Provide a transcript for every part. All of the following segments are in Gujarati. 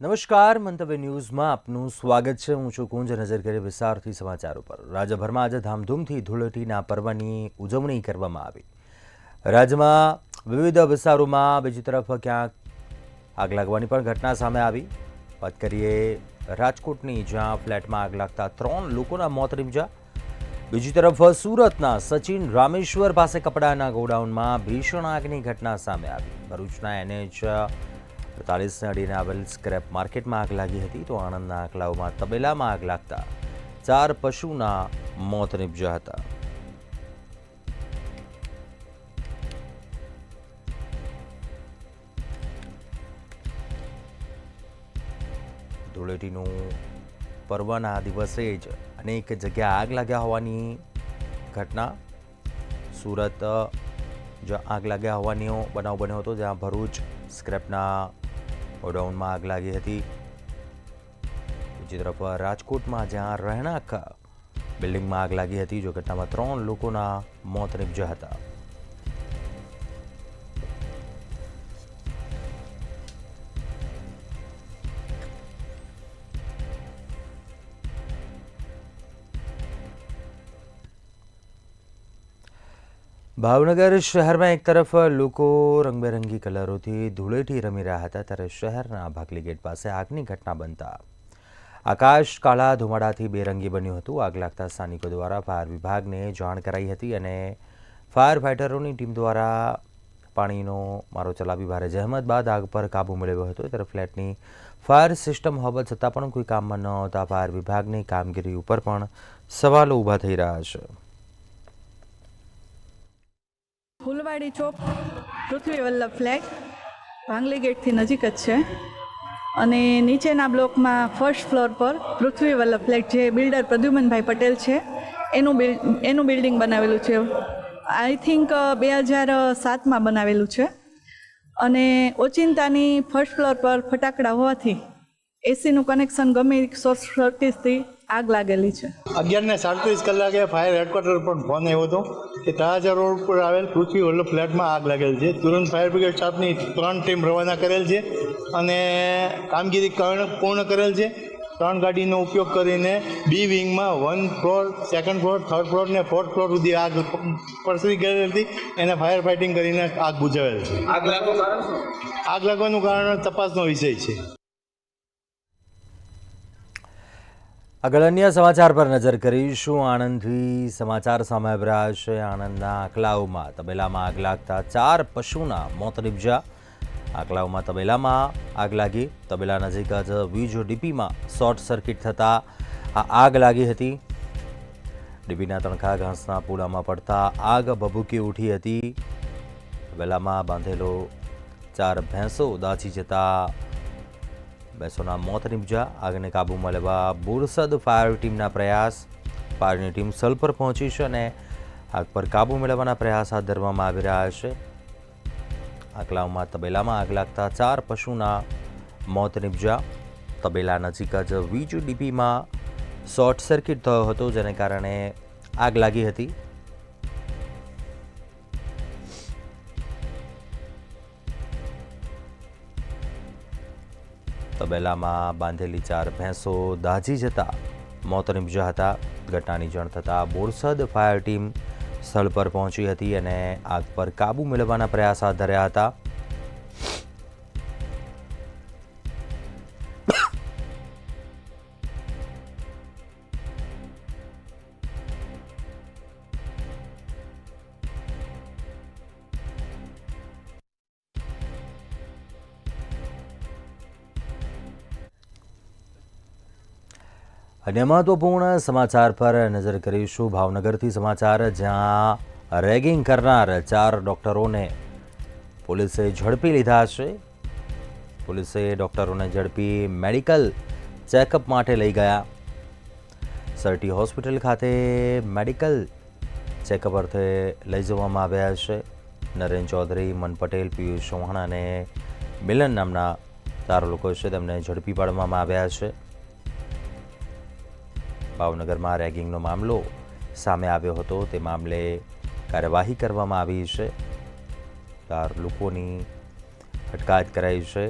નમસ્કાર, મંતવ્ય ન્યૂઝમાં આપનું સ્વાગત છે. હું છું કુંજ. નજર કરીએ વિસ્તારથી સમાચારો પર. રાજ્યભરમાં આજે ધામધૂમથી ધૂળેટીના પર્વની ઉજવણી કરવામાં આવી. રાજ્યમાં વિવિધ વિસ્તારોમાં બીજી તરફ ક્યાંક આગ લાગવાની પણ ઘટના સામે આવી. વાત કરીએ રાજકોટની, જ્યાં ફ્લેટમાં આગ લાગતા 3 લોકોના મોત નીપજ્યા. બીજી તરફ સુરતના સચિન રામેશ્વર પાસે કપડાના ગોડાઉનમાં ભીષણ આગની ઘટના સામે આવી. ભરૂચના NH 48ને અડીને આવેલ સ્ક્રેપ માર્કેટમાં આગ લાગી હતી, તો આણંદના આંકલાવમાં તબેલામાં આગ લાગતા 4 પશુના મોત નીપજ્યા હતા. ધૂળેટીનું પર્વના દિવસે જ અનેક જગ્યાએ આગ લાગ્યા હોવાની ઘટના. સુરત જ્યાં આગ લાગ્યા હોવાનો બનાવ બન્યો હતો, જ્યાં ભરૂચ સ્ક્રેપના ગોડાઉનમાં આગ લાગી હતી. બીજી તરફ રાજકોટમાં જ્યાં રહેણાંક બિલ્ડિંગમાં આગ લાગી હતી, જો ઘટનામાં 3 લોકોના મોત નીપજ્યા હતા. ભાવનગર શહેરમાં એક તરફ લોકો રંગબેરંગી કલરોથી ધૂળેટી રમી રહ્યા હતા, ત્યારે શહેરના ભાકલી ગેટ પાસે આગની ઘટના બનતા આકાશ કાળા ધુમાડાથી બેરંગી બન્યું હતું. આગ લાગતા સ્થાનિકો દ્વારા ફાયર વિભાગને જાણ કરાઈ હતી અને ફાયર ફાઇટરોની ટીમ દ્વારા પાણીનો મારો ચલાવી ભારે જહેમત બાદ આગ પર કાબૂ મેળવ્યો હતો. ત્યારે ફ્લેટની ફાયર સિસ્ટમ હોવા છતાં પણ કોઈ કામમાં ન આવતા ફાયર વિભાગની કામગીરી ઉપર પણ સવાલો ઊભા થઈ રહ્યા છે. ફૂલવાડી ચોક, પૃથ્વી વલ્લભ ફ્લેટ, ભાંગલી ગેટથી નજીક જ છે. અને નીચેના બ્લોકમાં ફર્સ્ટ ફ્લોર પર પૃથ્વી વલ્લભ ફ્લેટ, જે બિલ્ડર પ્રદ્યુમનભાઈ પટેલ છે, એનું બિલ્ડિંગ બનાવેલું છે. આઈ થિંક 2007માં બનાવેલું છે. અને ઓચિંતાની ફર્સ્ટ ફ્લોર પર ફટાકડા હોવાથી એસીનું કનેક્શન ગમે શોર્ટ સર્કિટથી આગ લાગેલી છે. 11:37 કલાકે ફાયર હેડક્વાર્ટર પર ફોન આવ્યો હતો કે તળાજા રોડ પર આવેલ પૃથ્વી વલ્લભ ફ્લેટમાં આગ લાગેલ છે. તુરંત ફાયર બ્રિગેડ સ્ટાફની 3 ટીમ રવાના કરેલ છે અને કામગીરી પૂર્ણ કરેલ છે. 3 ગાડીનો ઉપયોગ કરીને બી વિંગમાં 1 floor, 2nd floor, 3rd floor ને 4th ફ્લોર સુધી આગ પ્રસરી ગયેલી હતી. એને ફાયર ફાઇટિંગ કરીને આગ બુઝાવેલ છે. આગ લાગવાનું કારણ તપાસનો વિષય છે. આગળ અન્ય સમાચાર પર નજર કરીશું. આણંદથી સમાચાર સામે આવી રહ્યા છે. આણંદના આંકલાવમાં તબેલામાં આગ લાગતા 4 પશુના મોત નીપજ્યા. આંકલાવમાં તબેલામાં આગ લાગી. તબેલા નજીક જ વીજ ડીપીમાં શોર્ટ સર્કિટ થતાં આ આગ લાગી હતી. ડીપીના તણખા ઘાસના પૂડામાં પડતા આગ ભભૂકી ઉઠી હતી. તબેલામાં બાંધેલો 4 ભેંસો દાઝી જતા ભેંસોના મોત નીપજ્યા. આગને કાબૂમાં લેવા બોરસદ ફાયર ટીમના પ્રયાસ. ફાયરની ટીમ સ્થળ પર પહોંચી છે અને આગ પર કાબૂ મેળવવાના પ્રયાસ હાથ ધરવામાં આવી રહ્યા છે. આંકલાવમાં તબેલામાં આગ લાગતા 4 પશુના મોત નીપજ્યા. તબેલા નજીક જ વીજ ડીપીમાં શોર્ટ સર્કિટ થયો હતો, જેને કારણે આગ લાગી હતી. તબેલામાં બાંધેલી 4 ભેંસો દાઝી જતા મોત નીપજ્યા હતા. ઘટનાની જાણ થતાં બોરસદ ફાયર ટીમ સ્થળ પર પહોંચી હતી અને આગ પર કાબૂ મેળવવાના પ્રયાસ હાથ ધર્યા હતા. અને મહત્વપૂર્ણ સમાચાર પર નજર કરીશું. ભાવનગરથી સમાચાર, જ્યાં રેગિંગ કરનાર 4 ડોક્ટરોને પોલીસે ઝડપી લીધા છે. પોલીસે ડોક્ટરોને ઝડપી મેડિકલ ચેકઅપ માટે લઈ ગયા. સરટી હોસ્પિટલ ખાતે મેડિકલ ચેકઅપ અર્થે લઈ જવામાં આવ્યા છે. નરેન ચૌધરી, મન પટેલ, પિયુષ ચૌહાણ અને મિલન નામના 4 લોકો છે, તેમને ઝડપી પાડવામાં આવ્યા છે. ભાવનગરમાં રેગિંગનો મામલો સામે આવ્યો હતો, તે મામલે કાર્યવાહી કરવામાં આવી છે. 4 લોકોની અટકાયત કરાઈ છે.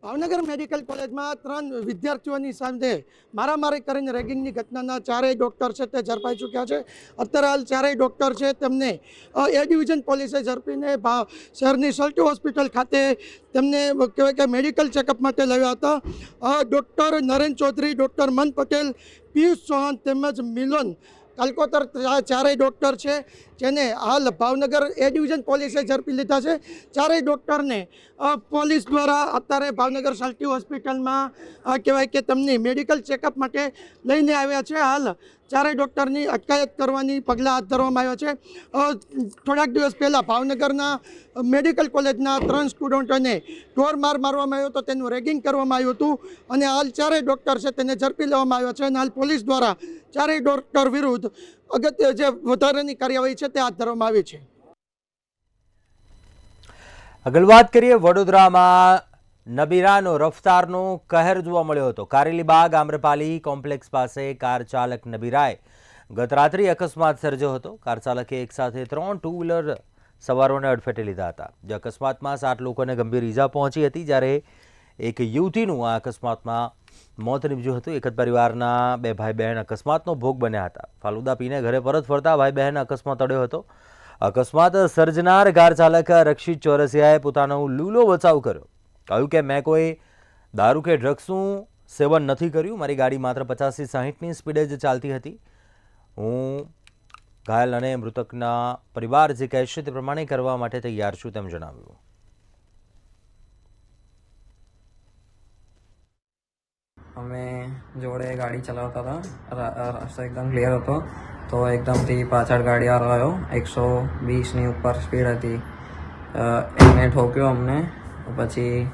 ભાવનગર મેડિકલ કોલેજમાં 3 વિદ્યાર્થીઓની સામે મારામારી કરીને રેગિંગની ઘટનાના 4 ડૉક્ટર છે તે ઝડપાઈ ચૂક્યા છે. અત્યારે હાલ 4 ડૉક્ટર છે તેમને એ ડિવિઝન પોલીસે ઝડપીને શહેરની સલ્ટી હોસ્પિટલ ખાતે તેમને કહેવાય કે મેડિકલ ચેકઅપ માટે લાવ્યા હતા. ડૉક્ટર નરેન ચૌધરી, ડૉક્ટર મન પટેલ, પિયુષ ચૌહાણ તેમજ મિલન કાલકોતર 4 ડૉક્ટર છે જેને હાલ ભાવનગર એ ડિવિઝન પોલીસે ઝડપી લીધા છે. 4 ડૉક્ટરને પોલીસ દ્વારા અત્યારે ભાવનગર સલ્ટી હોસ્પિટલમાં કહેવાય કે તેમની મેડિકલ ચેકઅપ માટે લઈને આવ્યા છે. હાલ 4 ડૉક્ટરની અટકાયત કરવાની પગલાં હાથ ધરવામાં આવ્યા છે. થોડાક દિવસ પહેલાં ભાવનગરના મેડિકલ કોલેજના 3 સ્ટુડન્ટોને ઢોર મારવામાં આવ્યો હતો, તેનું રેગિંગ કરવામાં આવ્યું હતું અને હાલ 4 ડૉક્ટર છે તેને ઝડપી લેવામાં આવ્યા છે અને હાલ પોલીસ દ્વારા 4 ડૉક્ટર વિરુદ્ધ અગત્ય જે વધારાની કાર્યવાહી છે તે હાથ ધરવામાં આવી છે. આગળ વાત કરીએ, વડોદરામાં નબીરાનો રફતારનો કહેર જોવા મળ્યો હતો. કારેલીબાગ આમ્રપાલી કોમ્પ્લેક્સ પાસે કાર ચાલક નબીરાએ ગત રાત્રિ અકસ્માત સર્જ્યો હતો. કાર ચાલકે એકસાથે 3 ટુ વ્હીલર સવારોને અડફેટે લીધા હતા. જે અકસ્માતમાં 7 લોકોને ગંભીર ઈજા પહોંચી હતી, જ્યારે એક યુવતીનું આ અકસ્માતમાં મોત નીપજ્યું હતું. એક જ પરિવારના 2 ભાઈ બહેન અકસ્માતનો ભોગ બન્યા હતા. ફાલુદા પીને ઘરે પરત ફરતા ભાઈ બહેન અકસ્માત અડ્યો હતો. અકસ્માત સર્જનાર કાર ચાલક રક્ષિત ચોરસિયાએ પોતાનો લૂલો બચાવ કર્યો. કહ્યું કે મેં કોઈ દારૂ કે ડ્રગ્સનું સેવન નથી કર્યું. મારી ગાડી માત્ર 50થી 60ની સ્પીડે જ ચાલતી હતી. હું ઘાયલ અને મૃતકના પરિવાર જે કહેશે તે પ્રમાણે કરવા માટે તૈયાર છું તેમ જણાવ્યું. અમે જોડે ગાડી ચલાવતા હતા, રસ્તો એકદમ ક્લિયર હતો તો એકદમથી પાછળ ગાડીવાળો આવ્યો. 120ની ઉપર સ્પીડ હતી. એને ઠોક્યો અમને. પછી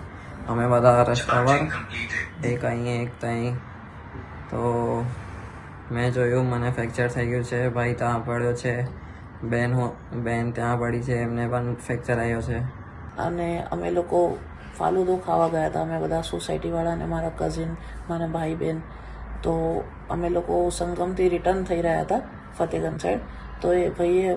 અમે બધા રસ્તા પર એક અહીં એક ત્યાં. તો મેં જોયું મને ફ્રેક્ચર થઈ ગયું છે. ભાઈ ત્યાં પડ્યો છે, બેન ત્યાં પડી છે, એમને પણ ફ્રેક્ચર આવ્યો છે. અને અમે લોકો ફાલુદો ખાવા ગયા હતા, અમે બધા સોસાયટીવાળા અને મારા કઝિન, મારા ભાઈ બહેન. તો અમે લોકો સંગમથી રિટર્ન થઈ રહ્યા હતા ફતેગંજ સાઈડ. તો એ ભાઈએ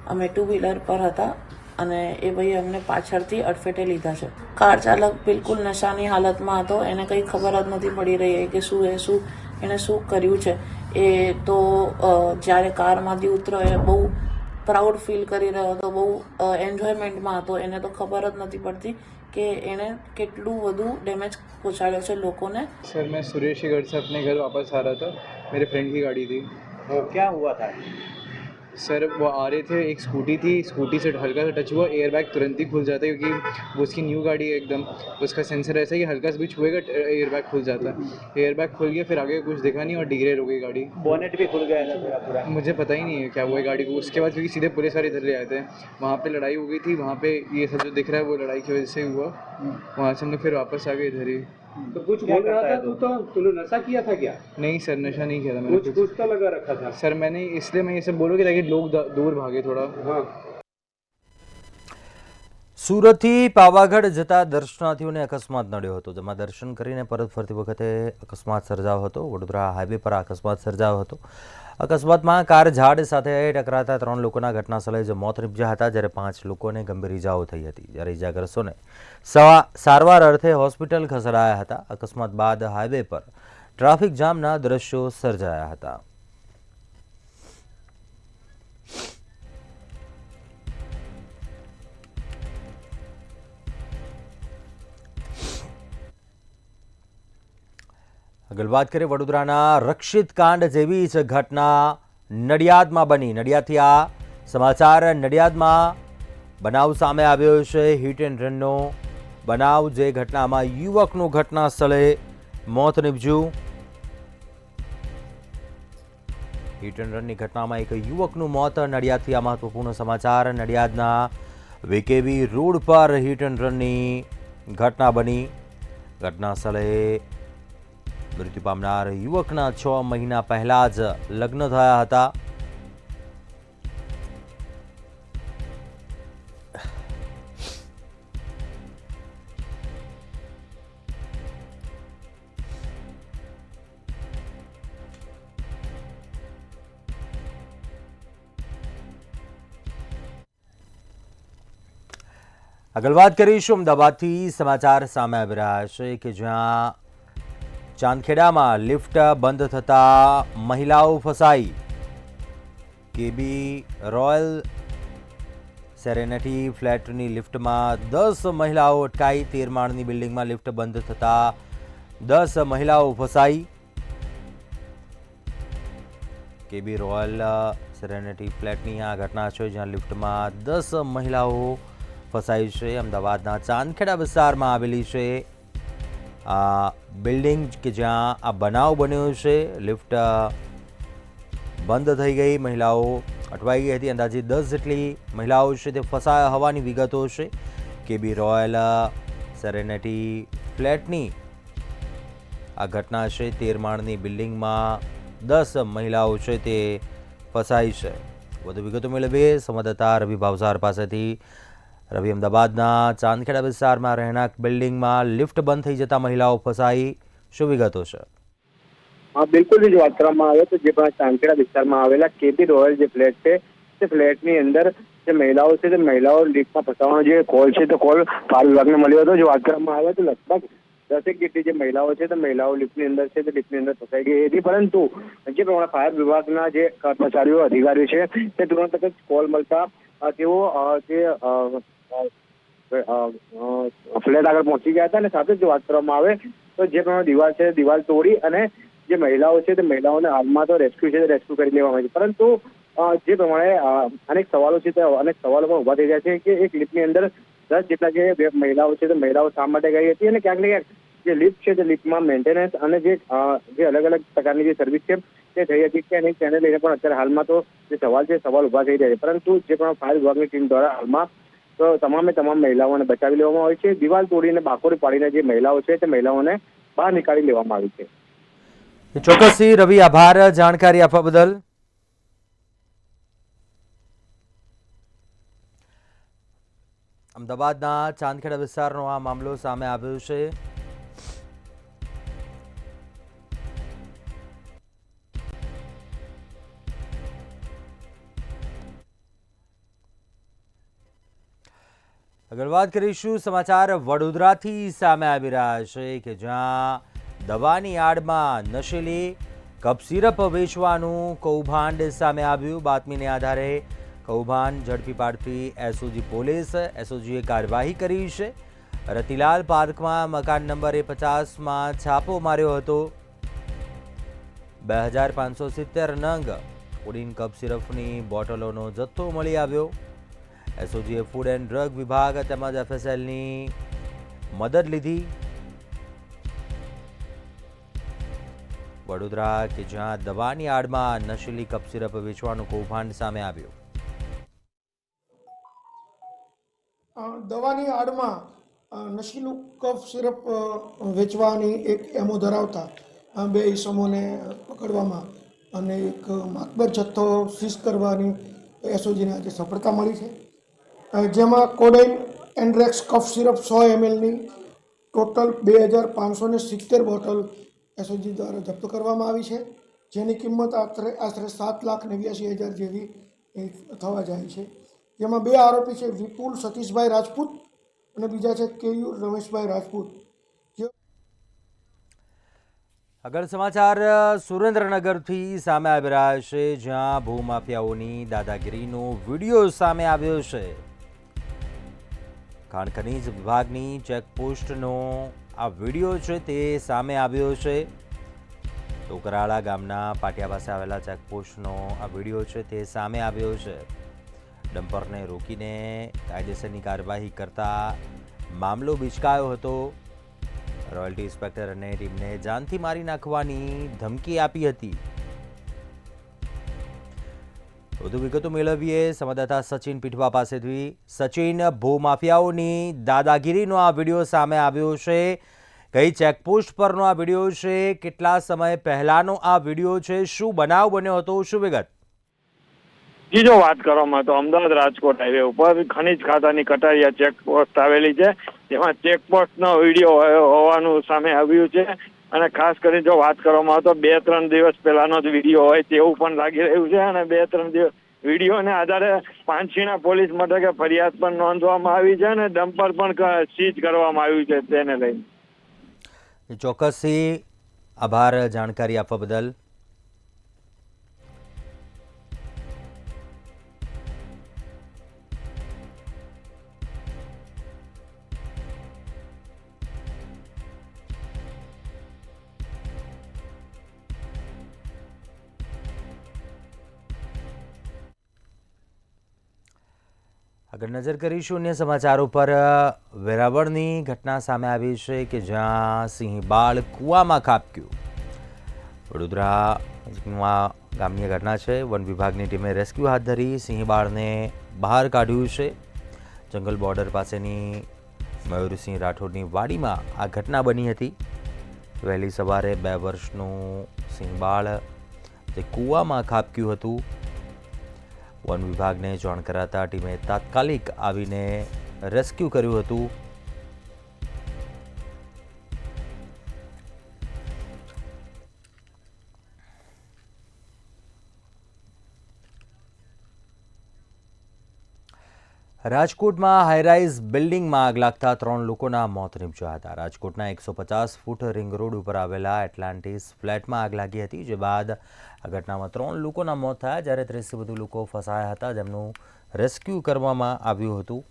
અમે 2 વ્હીલર પર હતા અને એ ભાઈએ અમને પાછળથી અડફેટે લીધા છે. કાર ચાલક બિલકુલ નશાની હાલતમાં હતો. એને કંઈ ખબર જ નથી પડી રહી કે એણે શું કર્યું છે. એ તો જ્યારે કારમાંથી ઉતર્યો એ બહુ પ્રાઉડ ફીલ કરી રહ્યો હતો, બહુ એન્જોયમેન્ટમાં હતો. એને તો ખબર જ નથી પડતી कि इन्हें कितलू वधु डैमेज पहुँचाड़ो से लोगों ने। सर मैं सुरेश के घर से अपने घर वापस आ रहा था, मेरे फ्रेंड की गाड़ी थी। वो क्या हुआ था? सर वो आ रहे थे, एक स्कूटी थी, स्कूटी से हल्का सा टच हुआ, एयरबैग तुरंत ही खुल जाता है क्योंकि वो उसकी न्यू गाड़ी है एकदम, उसका सेंसर ऐसा है कि हल्का सा भी छुएगा एयरबैग खुल जाता है। एयरबैग खुल गया, फिर आगे कुछ दिखा नहीं और डिग्रेड हो गई गाड़ी। बोनेट भी खुल गया था पूरा? मुझे पता ही नहीं है क्या हुआ है गाड़ी को। उसके बाद क्योंकि सीधे पुलिस वाले इधर ले आए थे, वहाँ पे लड़ाई हो गई थी, वहाँ पे ये सब जो दिख रहा है वो लड़ाई की वजह से हुआ। वहाँ से हम लोग फिर वापस आ गए इधर ही। तो कुछ बोल रहा था तू, तो तूने नशा किया था क्या? नहीं सर, नशा नहीं किया था मैंने। कुछ तो लगा रखा था सर मैंने, इसलिए मैं ये सब बोलूँ कि ताकि लोग दूर भागे थोड़ा। हाँ। સુરતથી પાવાગઢ જતા દર્શનાર્થીઓને અકસ્માત નડ્યો હતો, જેમાં દર્શન કરીને પરત ફરતી વખતે અકસ્માત સર્જાયો હતો. વડોદરા હાઈવે પર અકસ્માત સર્જાયો હતો. અકસ્માતમાં કાર ઝાડ સાથે ટકરાતા 3 લોકોના ઘટનાસ્થળે જ મોત નીપજ્યા હતા, જ્યારે 5 લોકોને ગંભીર ઇજાઓ થઈ હતી, જ્યારે ઇજાગ્રસ્તોને સારવાર અર્થે હોસ્પિટલ ખસેડાયા હતા. અકસ્માત બાદ હાઈવે પર ટ્રાફિક જામના દ્રશ્યો સર્જાયા હતા. આગળ વાત કરીએ, વડોદરાના રક્ષિત કાંડ જેવી જ ઘટના નડિયાદમાં બની. નડિયાદથી આ સમાચાર. નડિયાદમાં બનાવ સામે આવ્યો છે, હિટ એન્ડ રનનો બનાવ. જે ઘટનામાં યુવકનું ઘટના સ્થળે મોત નીપજ્યું. હિટ એન્ડ રનની ઘટનામાં એક યુવકનું મોત. નડિયાદથી આ મહત્વપૂર્ણ સમાચાર. નડિયાદના વીકેવી રોડ પર હિટ એન્ડ રનની ઘટના બની. ઘટના સ્થળે મૃત્યુ પામનાર યુવકના 6 મહિના પહેલા જ લગ્ન થયા હતા. આગળ વાત કરીશું અમદાવાદથી સમાચાર સામે આવી રહ્યા છે કે જ્યાં ચાંદખેડામાં લિફ્ટ બંધ થતાં મહિલાઓ ફસાઈ. કેબી રોયલ સેરેનિટી ફ્લેટની લિફ્ટમાં 10 મહિલાઓ અટકાઈ. 13 માળની બિલ્ડિંગમાં લિફ્ટ બંધ થતાં 10 મહિલાઓ ફસાઈ. કેબી રોયલ સેરેનિટી ફ્લેટની આ ઘટના છે જ્યાં લિફ્ટમાં 10 મહિલાઓ ફસાઈ છે. અમદાવાદના ચાંદખેડા વિસ્તારમાં આવેલી છે આ બિલ્ડિંગ કે જ્યાં આ બનાવ બન્યો છે. લિફ્ટ બંધ થઈ ગઈ, મહિલાઓ અટવાઈ ગઈ હતી. અંદાજે 10 જેટલી મહિલાઓ છે તે ફસાયા હોવાની વિગતો છે. કેબી રોયલ સેરેનિટી ફ્લેટની આ ઘટના છે. 13 માળની બિલ્ડિંગમાં 10 મહિલાઓ છે તે ફસાઈ છે. વધુ વિગતો મેળવીએ સંવાદદાતા રવિ ભાવસાર પાસેથી. રવિ, અમદાવાદના ચાંદખેડા વિસ્તારમાં રહેણાંક બિલ્ડિંગમાં લિફ્ટ બંધ થઈ જતા મહિલાઓ ફસાઈ, શું વિગતો છે? હા, બિલકુલ જો વાત કરવામાં આવે તો જે ચાંદખેડા વિસ્તારમાં આવેલા કેબી રોયલ જે ફ્લેટ છે તે ફ્લેટની અંદર જે મહિલાઓ છે તે મહિલાઓ લિફ્ટમાં ફસાવાનો જે કોલ છે તો કોલ ફાયર વિભાગને મળ્યો હતો. જો વાત કરવામાં આવે તો લગભગ 10 જેટલી જે મહિલાઓ છે તે મહિલાઓ લિફ્ટની અંદર છે તે લિફ્ટની અંદર ફસાઈ ગઈ હતી. પરંતુ જે પ્રમાણે ફાયર વિભાગના જે કર્મચારીઓ અધિકારીઓ છે તે તુરંત જ કોલ મળતા તેઓ જે ફ્લેટ આગળ પહોંચી ગયા હતા અને સાથે જ વાત કરવામાં આવે તો જે પ્રમાણે દિવાલ છે દિવાલ તોડી અને જે મહિલાઓ છે તે મહિલાઓને હાલમાં તો રેસ્ક્યુ છે તે રેસ્ક્યુ કરી લેવામાં આવી છે. પરંતુ જે પ્રમાણે અનેક સવાલો છે તે અનેક સવાલો પણ ઉભા થઈ રહ્યા છે કે એક લિફ્ટની અંદર 10 જેટલા જે મહિલાઓ છે તે મહિલાઓ શા માટે ગઈ હતી અને ક્યાંક ને ક્યાંક જે લિફ્ટ છે તે લિફ્ટમાં મેન્ટેનન્સ અને જે અલગ અલગ પ્રકારની જે સર્વિસ છે તે થઈ હતી કે નહીં તેને લઈને પણ અત્યારે હાલમાં તો જે સવાલ છે સવાલ ઉભા થઈ રહ્યા છે. પરંતુ જે પણ ફાયર વિભાગની ટીમ દ્વારા હાલમાં તો તમામે તમામ મહિલાઓને બચાવી લેવામાં આવી છે. દિવાલ તોડીને બાકોરી પાડીને જે મહિલાઓ છે તે મહિલાઓને બહાર નીકાળી લેવામાં આવી છે. ચોક્કસથી રવિ, આભાર જાણકારી આપવા બદલ. અમદાવાદના ચાંદખેડા વિસ્તારનો આ મામલો સામે આવ્યો છે. આગળ વાત કરીશું સમાચાર વડોદરાથી સામે આવી રહ્યા છે કે જ્યાં દવાની આડમાં નશીલી કપ સિરપ વેચવાનું કૌભાંડ સામે આવ્યું. બાતમીને આધારે કૌભાંડ ઝડપી પાડતી એસઓજી પોલીસ એસઓજીએ કાર્યવાહી કરી છે. રતિલાલ પાર્કમાં મકાન નંબર 50માં છાપો માર્યો હતો. 2570 નંગ ઉડીન કપ સિરપની બોટલોનો જથ્થો મળી આવ્યો. એસઓજીએ ફૂડ એન્ડ ડ્રગ વિભાગ તેમજ એફએસએલની મદદ લીધી. વડોદરા કે જ્યાં દવાની આડમાં નશીલી કપ સિરપ વેચવાનું કૌભાંડ સામે આવ્યું. દવાની આડમાં નશીલું કફ સિરપ વેચવાની એક એમો ધરાવતા 2 ઈસમોને પકડવામાં અને એક માતબર જથ્થો સીઝ કરવાની એસઓજીને આજે સફળતા મળી છે. જેમાં કોડેઇન એન્ડ્રેક્સ કફ સિરપ 100 mlની ટોટલ 2570 બોટલ એસઓજી દ્વારા જપ્ત કરવામાં આવી છે, જેની કિંમત આશરે 7,89,000 જેવી થવા જાય છે. જેમાં 2 આરોપી છે વિપુલ સતીશભાઈ રાજપૂત અને બીજા છે કેયુર રમેશભાઈ રાજપૂત. આગળ સમાચાર સુરેન્દ્રનગરથી સામે આવી રહ્યા છે જ્યાં ભૂમાફિયાઓની દાદાગીરીનો વિડીયો સામે આવ્યો છે. ખાણ ખનીજ વિભાગની ચેકપોસ્ટનો આ વિડીયો છે તે સામે આવ્યો છે. ટોકરાળા ગામના પાટિયા પાસે આવેલા ચેકપોસ્ટનો આ વિડીયો છે તે સામે આવ્યો છે. ડમ્પરને રોકીને કાયદેસરની કાર્યવાહી કરતા મામલો બિચકાયો હતો. રોયલ્ટી ઇન્સ્પેક્ટર અને ટીમને જાનથી મારી નાખવાની ધમકી આપી હતી. વધુ વિગતો મેળવીએ સંવાદદાતા સચિન પીઠવા પાસેથી. સચિન, ભૂમાફિયાઓની દાદાગીરીનો આ વિડીયો સામે આવ્યો છે. કઈ ચેકપોસ્ટ પરનો આ વિડીયો છે? કેટલા સમય પહેલાનો આ વિડીયો છે? શું બનાવ બન્યો હતો? શું વિગત? જી, જો વાત કરવામાં તો અમદાવાદ રાજકોટ હાઈવે ઉપર ખનીજ ખાતાની કટારિયા ચેકપોસ્ટ આવેલી છે. જેમાં ચેકપોસ્ટનો વિડીયો હોવાનું સામે આવ્યું છે. અને ખાસ કરીને જો વાત કરવામાં આવે તો 2-3 દિવસ પહેલાનો જ વિડીયો હોય તેવું પણ લાગી રહ્યું છે. અને 2-3 દિવસ વિડીયોને આધારે પાંચીણા પોલીસ મથકે ફરિયાદ પણ નોંધવામાં આવી છે અને ડમ્પર પણ સીઝ કરવામાં આવ્યું છે તેને લઈને. ચોક્કસથી આભાર જાણકારી આપવા બદલ. આગળ નજર કરીશું અન્ય સમાચારો પર. વેરાવળની ઘટના સામે આવી છે કે જ્યાં સિંહબાળ કૂવામાં ખાબક્યું. વડોદરા ગામની ઘટના છે. વન વિભાગની ટીમે રેસ્ક્યુ હાથ ધરી સિંહબાળને બહાર કાઢ્યું છે. જંગલ બોર્ડર પાસેની મયુરસિંહ રાઠોડની વાડીમાં આ ઘટના બની હતી. વહેલી સવારે 2 વર્ષનું સિંહબાળ જે કૂવામાં ખાબક્યું હતું. વન વિભાગને જાણ કરાતા ટીમે તાત્કાલિક આવીને રેસ્ક્યુ કર્યું હતું. રાજકોટમાં હાઈરાઇઝ બિલ્ડિંગમાં આગ લાગતા 3 લોકોના મોત નીપજ્યા હતા. રાજકોટના 150 ફૂટ રિંગ રોડ ઉપર આવેલા એટલાન્ટિસ ફ્લેટમાં આગ લાગી હતી, જે બાદ આ ઘટનામાં 3 લોકોના મોત થયા, જ્યારે 30થી વધુ લોકો ફસાયા હતા, જેમનું રેસ્ક્યુ કરવામાં આવ્યું હતું.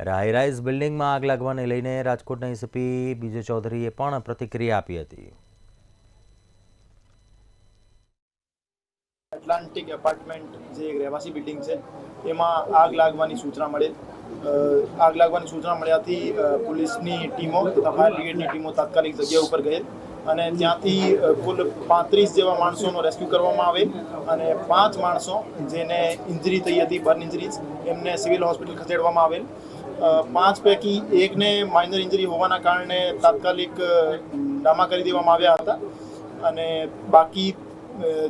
હાઈરાઇઝ બિલ્ડિંગમાં આગ લાગવાને લઈને રાજકોટના એસપી બીજે ચૌધરીએ પણ પ્રતિક્રિયા આપી હતી. એટલાન્ટિક એપાર્ટમેન્ટ જે એક રહેવાસી બિલ્ડિંગ છે એમાં આગ લાગવાની સૂચના મળેલ. આગ લાગવાની સૂચના મળ્યાથી પોલીસની ટીમો તથા ફાયર બ્રિગેડની ટીમો તાત્કાલિક જગ્યા ઉપર ગયેલ અને ત્યાંથી કુલ 35 જેવા માણસોનો રેસ્ક્યુ કરવામાં આવેલ અને 5 માણસો જેને ઇન્જરી થઈ હતી, બર્ન ઇન્જરીઝ, એમને સિવિલ હોસ્પિટલ ખસેડવામાં આવેલ. 5 પૈકી એકને માઇનર ઇન્જરી હોવાના કારણે તાત્કાલિક ડામા કરી દેવામાં આવ્યા હતા અને બાકી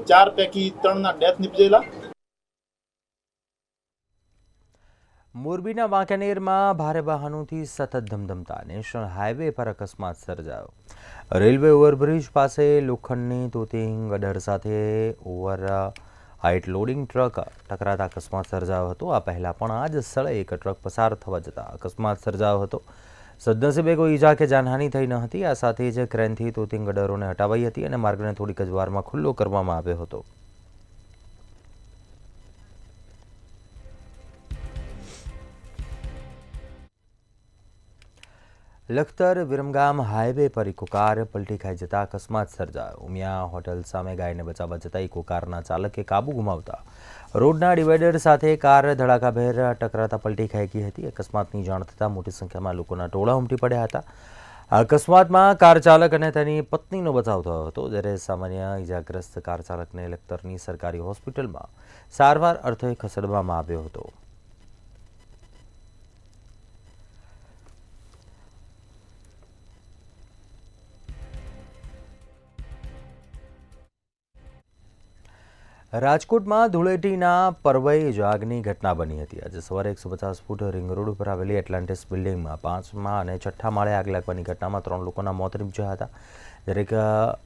4 પૈકી 3ના ડેથ નિપજેલા. મોરબીના વાંકાનેરમાં ભારે વાહનોથી સતત ધમધમતા નેશનલ હાઈવે પર અકસ્માત સર્જાયો. રેલવે ઓવરબ્રિજ પાસે લોખંડની તોતિંગ ગડર સાથે ઓવર હાઇટ લોડિંગ ટ્રક ટકરાતા અકસ્માત સર્જાયો હતો. આ પહેલાં પણ આ જ સ્થળે એક ટ્રક પસાર થવા જતાં અકસ્માત સર્જાયો હતો. સદનસીબે કોઈ ઈજા કે જાનહાનિ થઈ ન હતી. આ સાથે જ ક્રેનથી તોતિંગ ગડરોને હટાવાઈ હતી અને માર્ગને થોડીક જ વારમાં ખુલ્લો કરવામાં આવ્યો હતો. લખતર વિરમગામ હાઈવે પર ઇકો કાર પલટી ખાઈ જતા અકસ્માત સર્જાયો. ઉમિયા હોટલ સામે ગાયને બચાવવા જતા ઇકો કારના ચાલકે કાબુ ગુમાવતા રોડના ડિવાઈડર સાથે કાર ધડાકાભેર ટકરાતા પલટી ખાઈ ગઈ હતી. અકસ્માતની જાણ થતાં મોટી સંખ્યામાં લોકોના ટોળા ઉમટી પડ્યા હતા. આ અકસ્માતમાં કાર ચાલક અને તેની પત્નીનો બચાવ થયો હતો, જ્યારે સામાન્ય ઇજાગ્રસ્ત કાર ચાલકને લખતરની સરકારી હોસ્પિટલમાં સારવાર અર્થે ખસેડવામાં આવ્યો હતો. રાજકોટમાં ધૂળેટીના પર્વએ જ આગની ઘટના બની હતી. આજે સવારે 150 ફૂટ રિંગ રોડ ઉપર આવેલી એટલાન્ટિસ બિલ્ડિંગમાં 5મા અને 6ઠ્ઠા માળે આગ લાગવાની ઘટનામાં 3 લોકોના મોત નીપજ્યા હતા, જ્યારે એક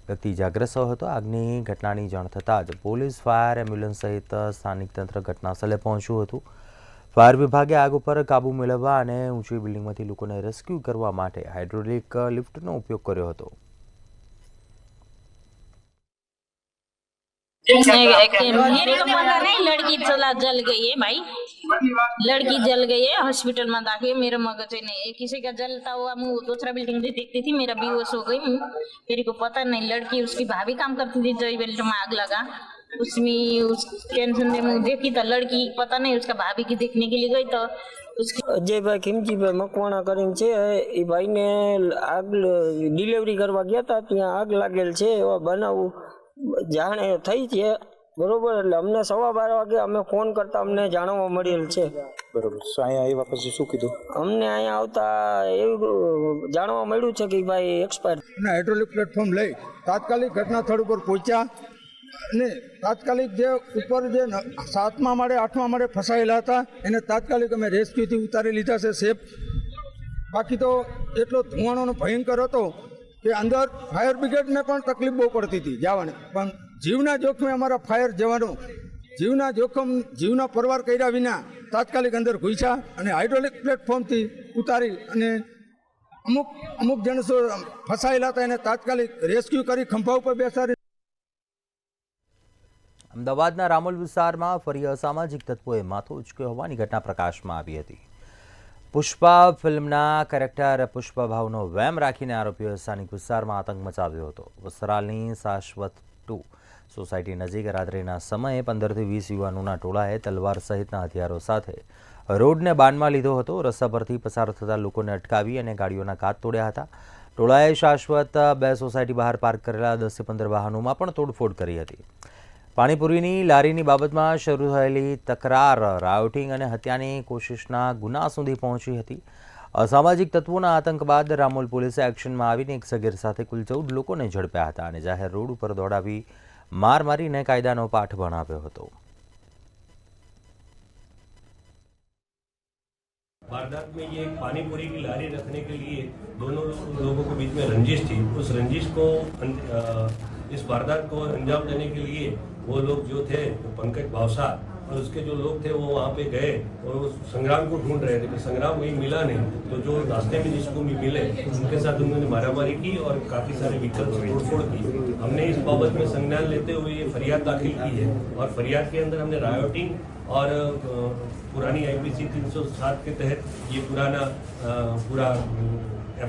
વ્યક્તિ ઇજાગ્રસ્ત થયો હતો. આગની ઘટનાની જાણ થતાં જ પોલીસ, ફાયર, એમ્બ્યુલન્સ સહિત સ્થાનિક તંત્ર ઘટનાસ્થળે પહોંચ્યું હતું. ફાયર વિભાગે આગ ઉપર કાબૂ મેળવવા અને ઊંચી બિલ્ડિંગમાંથી લોકોને રેસ્ક્યુ કરવા માટે હાઇડ્રોલિક લિફ્ટનો ઉપયોગ કર્યો હતો. मेरे को पता नहीं, लड़की चला जल गई है भाई, लड़की जल गई है, हॉस्पिटल में दाखिल. मेरा मगज नहीं, किसी का जलता हुआ मुंह दूसरा बिल्डिंग में देखती थी, मेरा बेहोश हो गई हूँ. मेरे को पता नहीं, लड़की उसकी भाभी काम करती थी, जय बेल्ट में आग लगा, उसमें उस टेंशन में मुझे देखी तो लड़की पता नहीं उसका भाभी की देखने के लिए गई तो અજયભાઈ ખીમજીભાઈ મકવાણા કરીને છે એ ભાઈને આગ ડિલિવરી કરવા ગયા હતા, ત્યાં આગ લાગેલ છે. એવા બનાવ જાણે થઈ છે, બરોબર. એટલે અમને 12:15 વાગે અમે ફોન કરતા અમને જાણવા મળેલ છે. બરોબર. અહીંયા આવ્યા પછી શું કીધું? અમને અહીંયા આવતા એવું જાણવા મળ્યું છે કે ભાઈ એક્સપાયર. હાઇડ્રોલિક પ્લેટફોર્મ લઈ તાત્કાલિક ઘટના સ્થળ ઉપર પહોંચ્યા અને તાત્કાલિક જે ઉપર જે 7મા માળે 8મા માળે ફસાયેલા હતા એને તાત્કાલિક અમે રેસ્ક્યુથી ઉતારી લીધા છે સેફ. બાકી તો એટલો ધુવાણોનો ભયંકર હતો કે અંદર ફાયર બ્રિગેડને પણ તકલીફ બહુ પડતી હતી જવાની, પણ જીવના જોખમે અમારા ફાયર જવાનો જીવના પરવાર કર્યા વિના તાત્કાલિક અંદર ઘૂસ્યા અને હાઇડ્રોલિક પ્લેટફોર્મથી ઉતારી અને અમુક જણસો ફસાયેલા હતા એને તાત્કાલિક રેસ્ક્યુ કરી ખંભા ઉપર બેસાડી. અમદાવાદના રામોલ વિસ્તારમાં ફરી અસામાજિક તત્વોએ માથું ઉચક્યો હોવાની ઘટના પ્રકાશમાં આવી હતી. પુષ્પા ફિલ્મના કેરેક્ટર પુષ્પા ભાવનો વેમ રાખીને આરોપીઓએ સ્થાનિક વિસ્તારમાં આતંક મચાવ્યો હતો. વસ્ત્રાલની શાશ્વત 2 સોસાયટી નજીક રાત્રિના સમયે 15 થી 20 યુવાનોના ટોળાએ તલવાર સહિતના હથિયારો સાથે રોડને બાનમાં લીધો હતો. રસ્તા પરથી પસાર થતા લોકોને અટકાવી અને ગાડીઓના કાચ તોડ્યા હતા. ટોળાએ શાશ્વત 2 સોસાયટી બહાર પાર્ક કરેલા 10 થી 15 વાહનોમાં પણ તોડફોડ કરી હતી. પાણીપુરીની લારીની બાબતમાં શરૂ થયેલી તકરાર રાયોટિંગ અને હત્યાની કોશિશના ગુના સુધી પહોંચી હતી. અસામાજિક તત્વોના આતંક બાદ રામોલ પોલીસે એક્શનમાં આવીને એક સગીર સાથે કુલ 14 લોકોને ઝડપ્યા હતા અને જાહેર રોડ ઉપર દોડાવી मार मारीने कायदानो पाठ भणाव्यो हतो. वारदात में ये पानीपुरी की लारी रखने के लिए दोनों लोगों के बीच में रंजिश थी. उस रंजिश को इस वारदात को अंजाम देने के लिए वो लोग जो थे पंकज भावसार और उसके जो लोग थे वो वहाँ पे गए और उस संग्राम को ढूंढ रहे थे. तो संग्राम वही मिला नहीं, तो जो रास्ते में जिसको भी मिले उनके साथ उन्होंने मारामारी की और काफ़ी सारे व्हीकल की तोड़फोड़ की. हमने इस बाबत में संज्ञान लेते हुए ये फरियाद दाखिल की है और फरियाद के अंदर हमने रायोटिंग और पुरानी IPC 307 के तहत ये पूरा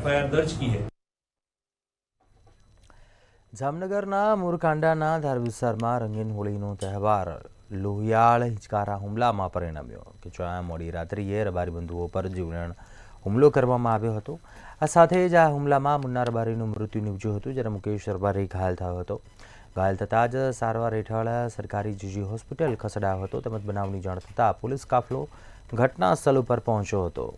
FIR दर्ज की है. જામનગરના મુરકાંડાના ધાર વિસ્તારમાં રંગીન હોળીનો તહેવાર લોહિયાળ હિચકારા હુમલામાં પરિણમ્યો કે જ્યાં મોડી રાત્રિએ રબારી બંધુઓ પર જીવલેણ હુમલો કરવામાં આવ્યો હતો. આ સાથે જ આ હુમલામાં મુન્ના રબારીનું મૃત્યુ નીપજ્યું હતું, જ્યારે મુકેશ રબારી ઘાયલ થયો હતો. ઘાયલ થતાં જ સારવાર હેઠળ સરકારી જીજી હોસ્પિટલ ખસેડાયો હતો. તેમજ બનાવની જાણ થતાં પોલીસ કાફલો ઘટના સ્થળ ઉપર પહોંચ્યો હતો.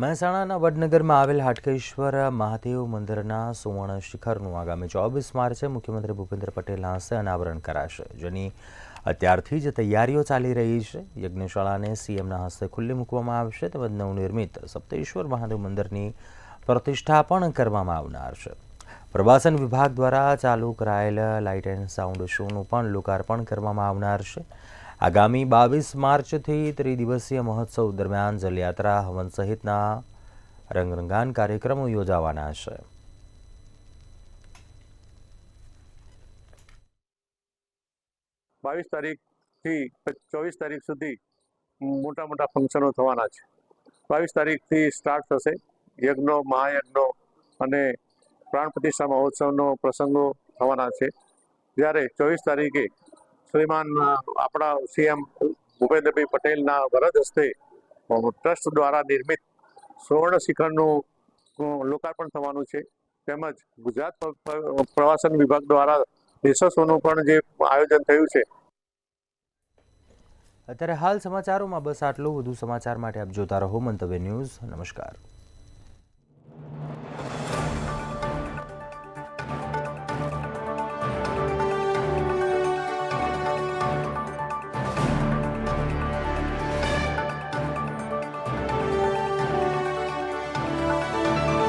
મહેસાણાના વડનગરમાં આવેલ હાટકેશ્વર મહાદેવ મંદિરના સુવર્ણ શિખરનું આગામી 24 માર્ચે મુખ્યમંત્રી ભૂપેન્દ્ર પટેલના હસ્તે અનાવરણ કરાશે, જેની અત્યારથી જ તૈયારીઓ ચાલી રહી છે. યજ્ઞશાળાને CMના હસ્તે ખુલ્લી મૂકવામાં આવશે તેમજ નવનિર્મિત સપ્તેશ્વર મહાદેવ મંદિરની પ્રતિષ્ઠા પણ કરવામાં આવનાર છે. પ્રવાસન વિભાગ દ્વારા ચાલુ કરાયેલ લાઇટ એન્ડ સાઉન્ડ શોનું પણ લોકાર્પણ કરવામાં આવનાર છે. આગામી 22 માર્ચથી ત્રિદિવસીય મહોત્સવ દરમિયાન જલયાત્રા, હવન સહિતના રંગરંગાન કાર્યક્રમો યોજાવાના છે. તારીખથી 24 તારીખ સુધી મોટા મોટા ફંક્શનો થવાના છે. 22 તારીખથી સ્ટાર્ટ થશે યજ્ઞો, મહાયજ્ઞો અને પ્રાણ પ્રતિષ્ઠા મહોત્સવનો પ્રસંગો થવાના છે. જ્યારે 24 તારીખે શ્રીમાન આપણા CM ભૂપેન્દ્રભાઈ પટેલના વરદ હસ્તે ટ્રસ્ટ દ્વારા નિર્મિત સુવર્ણ શિખરનું લોકાર્પણ થવાનું છે. તેમજ ગુજરાત પ્રવાસન વિભાગ દ્વારા રિસર્ચોનું પણ જે આયોજન થયું છે. અત્યારે હાલ સમાચારોમાં બસ આટલું. વધુ સમાચાર માટે આપ જોતા રહો મંતવ્ય ન્યૂઝ. નમસ્કાર.